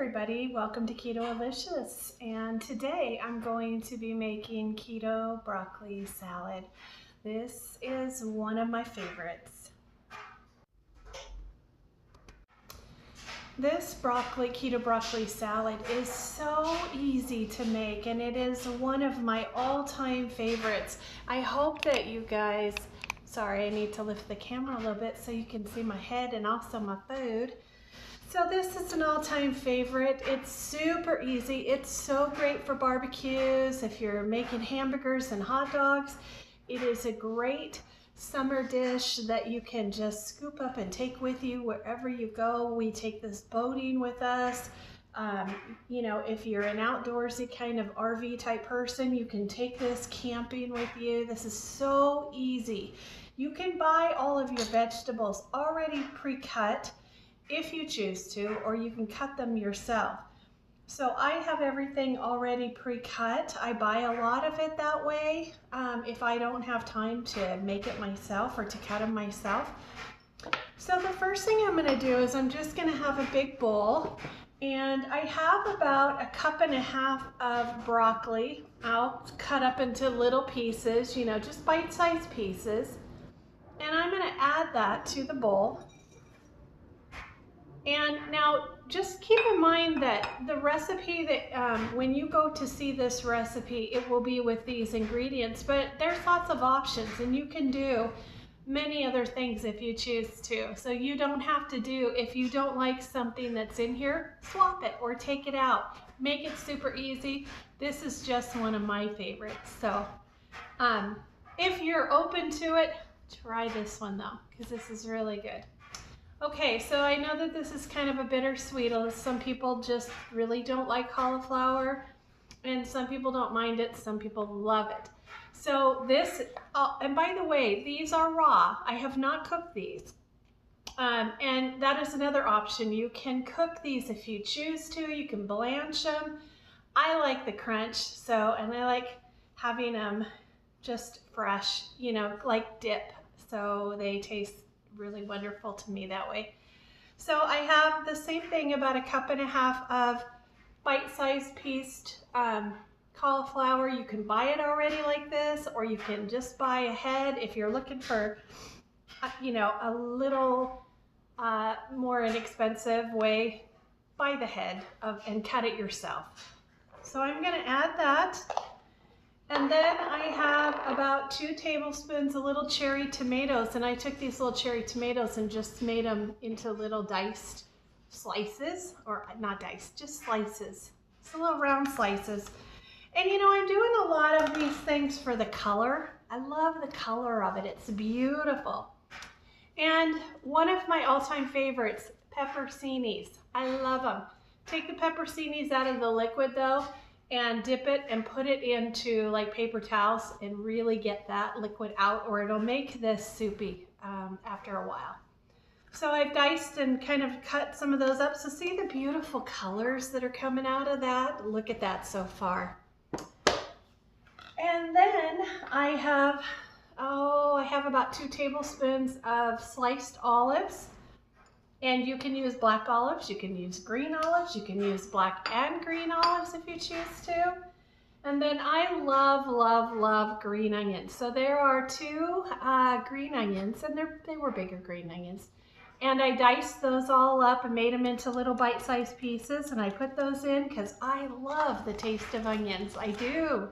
everybody, welcome to Keto Delicious, and today I'm going to be making keto broccoli salad. This is one of my favorites. This keto broccoli salad is so easy to make, and it is one of my all-time favorites. I hope that you guys, sorry, I need to lift the camera a little bit so you can see my head and also my food. So this is an all-time favorite. It's super easy. It's so great for barbecues. If you're making hamburgers and hot dogs, it is a great summer dish that you can just scoop up and take with you wherever you go. We take this boating with us. If you're an outdoorsy kind of RV type person, you can take this camping with you. This is so easy. You can buy all of your vegetables already pre-cut if you choose to, or you can cut them yourself. So I have everything already pre-cut. I buy a lot of it that way if I don't have time to make it myself or to cut them myself. So the first thing I'm going to do is I'm just going to have a big bowl, and I have about 1.5 cups of broccoli. I'll cut up into little pieces, just bite-sized pieces, and I'm going to add that to the bowl. And now just keep in mind that the recipe that when you go to see this recipe, it will be with these ingredients, but there's lots of options and you can do many other things if you choose to. So you don't have to do, if you don't like something that's in here, swap it or take it out. Make it super easy. This is just one of my favorites. So if you're open to it, try this one though, because this is really good. Okay, so I know that this is kind of a bittersweet. Some people just really don't like cauliflower, and some people don't mind it. Some people love it. So this, and by the way, these are raw. I have not cooked these. And that is another option. You can cook these if you choose to. You can blanch them. I like the crunch, and I like having them just fresh, like dip. So they taste really wonderful to me that way. So I have the same thing, about 1.5 cups of bite-sized pieced cauliflower. You can buy it already like this, or you can just buy a head if you're looking for a little more inexpensive way. Buy the head and cut it yourself. So I'm going to add that. And then I have about 2 tablespoons of little cherry tomatoes, and I took these little cherry tomatoes and just made them into little diced slices, or not diced, just slices. It's little round slices. And I'm doing a lot of these things for the color. I love the color of it. It's beautiful. And one of my all-time favorites, pepperoncinis. I love them. Take the pepperoncinis out of the liquid though, and dip it and put it into like paper towels and really get that liquid out, or it'll make this soupy after a while. So I've diced and kind of cut some of those up. So see the beautiful colors that are coming out of that? Look at that so far. And then I have about 2 tablespoons of sliced olives. And you can use black olives, you can use green olives, you can use black and green olives if you choose to. And then I love, love, love green onions. So there are 2 green onions, and they were bigger green onions. And I diced those all up and made them into little bite-sized pieces, and I put those in because I love the taste of onions. I do.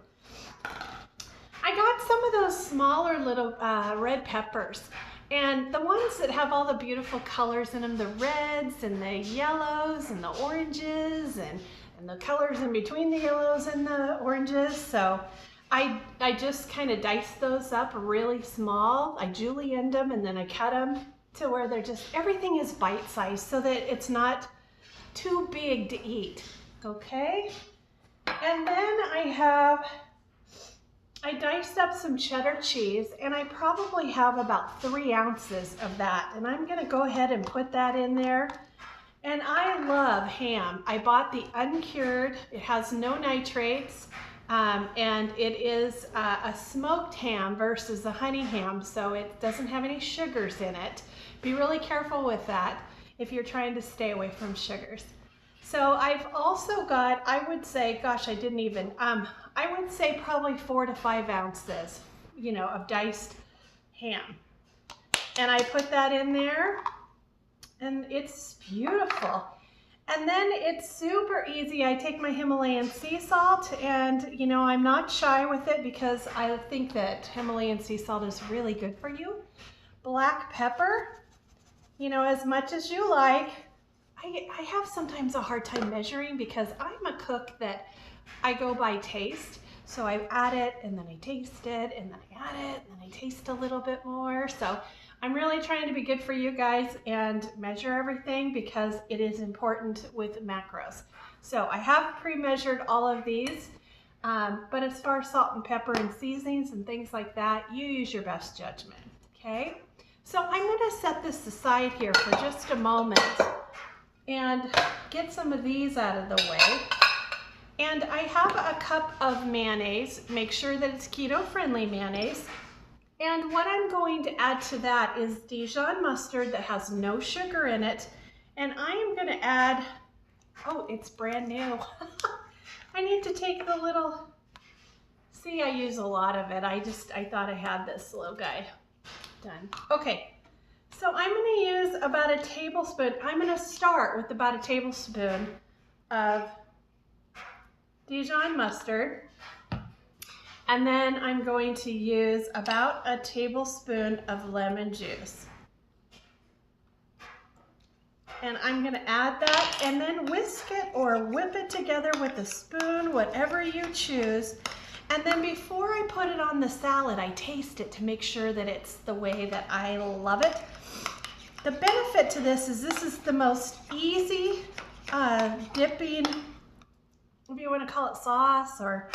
I got some of those smaller little red peppers. And the ones that have all the beautiful colors in them, the reds and the yellows and the oranges and the colors in between the yellows and the oranges. So I just kind of diced those up really small. I julienned them, and then I cut them to where they're just, everything is bite-sized so that it's not too big to eat, okay? And then I diced up some cheddar cheese, and I probably have about 3 ounces of that. And I'm gonna go ahead and put that in there. And I love ham. I bought the uncured, it has no nitrates, and it is a smoked ham versus a honey ham, so it doesn't have any sugars in it. Be really careful with that if you're trying to stay away from sugars. So I've also got, I would say, gosh, I didn't even, I would say probably 4 to 5 ounces, you know, of diced ham. And I put that in there and it's beautiful. And then it's super easy. I take my Himalayan sea salt and, you know, I'm not shy with it because I think that Himalayan sea salt is really good for you. Black pepper, you know, as much as you like. I have sometimes a hard time measuring because I'm a cook that I go by taste. So I add it and then I taste it and then I add it and then I taste a little bit more. So I'm really trying to be good for you guys and measure everything because it is important with macros. So I have pre-measured all of these, but as far as salt and pepper and seasonings and things like that, you use your best judgment, okay? So I'm gonna set this aside here for just a moment and get some of these out of the way. And I have a cup of mayonnaise. Make sure that it's keto-friendly mayonnaise. And what I'm going to add to that is Dijon mustard that has no sugar in it. And I am gonna add, oh, it's brand new. I need to take the little, see, I use a lot of it. I thought I had this little guy done. Okay, so I'm gonna use about a tablespoon. I'm gonna start with about a tablespoon of Dijon mustard. And then I'm going to use about a tablespoon of lemon juice. And I'm gonna add that and then whisk it or whip it together with a spoon, whatever you choose. And then before I put it on the salad, I taste it to make sure that it's the way that I love it. The benefit to this is the most easy dipping, if you want to call it sauce or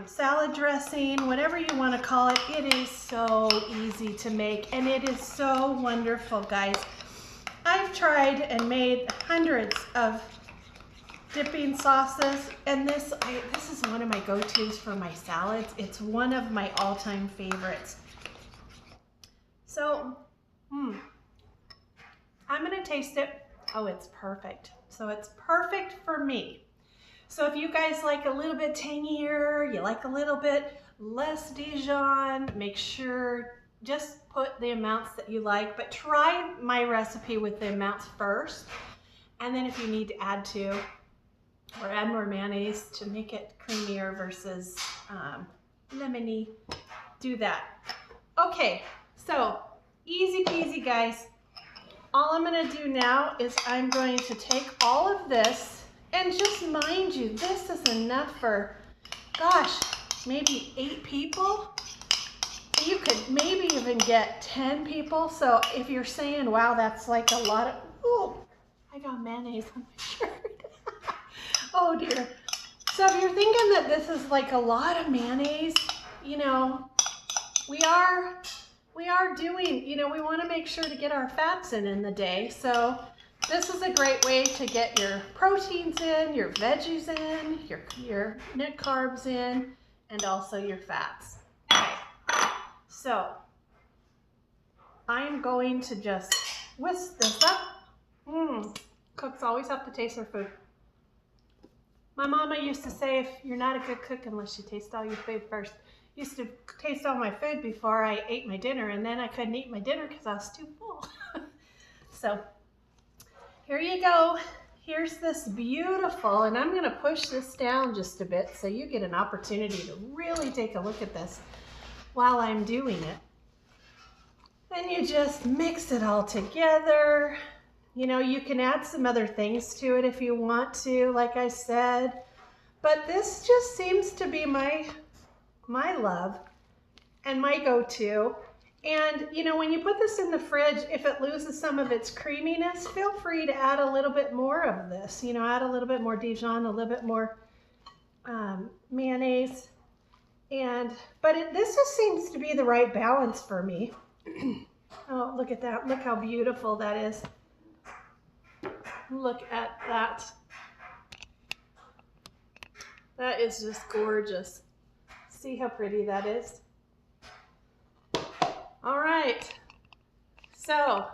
salad dressing, whatever you want to call it. It is so easy to make and it is so wonderful, guys. I've tried and made hundreds of dipping sauces, and this is one of my go-tos for my salads. It's one of my all-time favorites. So, I'm gonna taste it. Oh, it's perfect. So it's perfect for me. So if you guys like a little bit tangier, you like a little bit less Dijon, make sure, just put the amounts that you like, but try my recipe with the amounts first. And then if you need to add to, or add more mayonnaise to make it creamier versus lemony, do that. Okay, so easy peasy, guys. All I'm gonna do now is I'm going to take all of this, and just mind you, this is enough for, gosh, maybe 8 people. You could maybe even get 10 people. So if you're saying, wow, that's like a lot of, oh, I got mayonnaise on my shirt. Oh dear. So if you're thinking that this is like a lot of mayonnaise, you know, we are doing, you know, we want to make sure to get our fats in the day. So this is a great way to get your proteins in, your veggies in, your net carbs in, and also your fats. Okay. So I'm going to just whisk this up. Cooks always have to taste their food. My mama used to say, if you're not a good cook unless you taste all your food first. Used to taste all my food before I ate my dinner, and then I couldn't eat my dinner because I was too full. So here you go. Here's this beautiful, and I'm gonna push this down just a bit so you get an opportunity to really take a look at this while I'm doing it. Then you just mix it all together. You know, you can add some other things to it if you want to, like I said, but this just seems to be my love and my go-to. And you know, when you put this in the fridge, if it loses some of its creaminess, feel free to add a little bit more of this. You know, add a little bit more Dijon, a little bit more mayonnaise. But this just seems to be the right balance for me. Oh, look at that. Look how beautiful that is. Look at that. That is just gorgeous. See how pretty that is? All right. So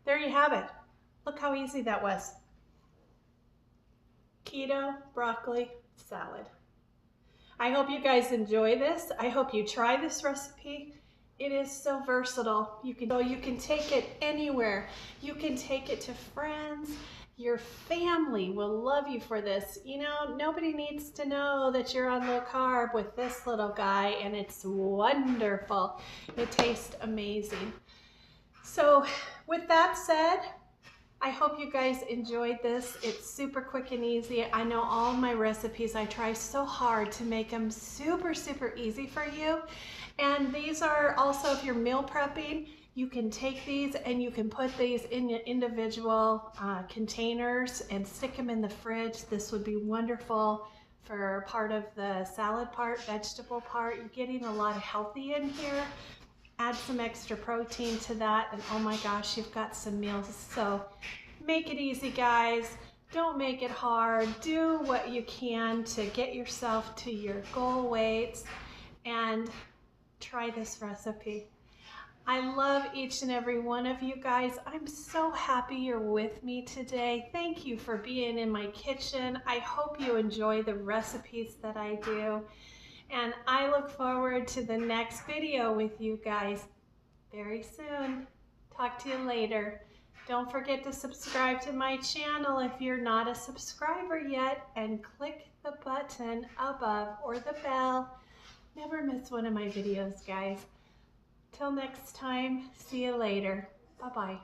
there you have it. Look how easy that was. Keto Broccoli Salad. I hope you guys enjoy this. I hope you try this recipe. It is so versatile. You can take it anywhere. You can take it to friends. Your family will love you for this. You know, nobody needs to know that you're on low carb with this little guy, and it's wonderful. It tastes amazing. So with that said, I hope you guys enjoyed this. It's super quick and easy. I know all my recipes, I try so hard to make them super, super easy for you. And these are also, if you're meal prepping, you can take these and you can put these in your individual containers and stick them in the fridge. This would be wonderful for part of the salad part, vegetable part. You're getting a lot of healthy in here. Add some extra protein to that, and oh my gosh, you've got some meals. So make it easy, guys. Don't make it hard. Do what you can to get yourself to your goal weights and try this recipe. I love each and every one of you guys. I'm so happy you're with me today. Thank you for being in my kitchen. I hope you enjoy the recipes that I do. And I look forward to the next video with you guys very soon. Talk to you later. Don't forget to subscribe to my channel if you're not a subscriber yet, and click the button above or the bell. Never miss one of my videos, guys. Till next time, see you later. Bye-bye.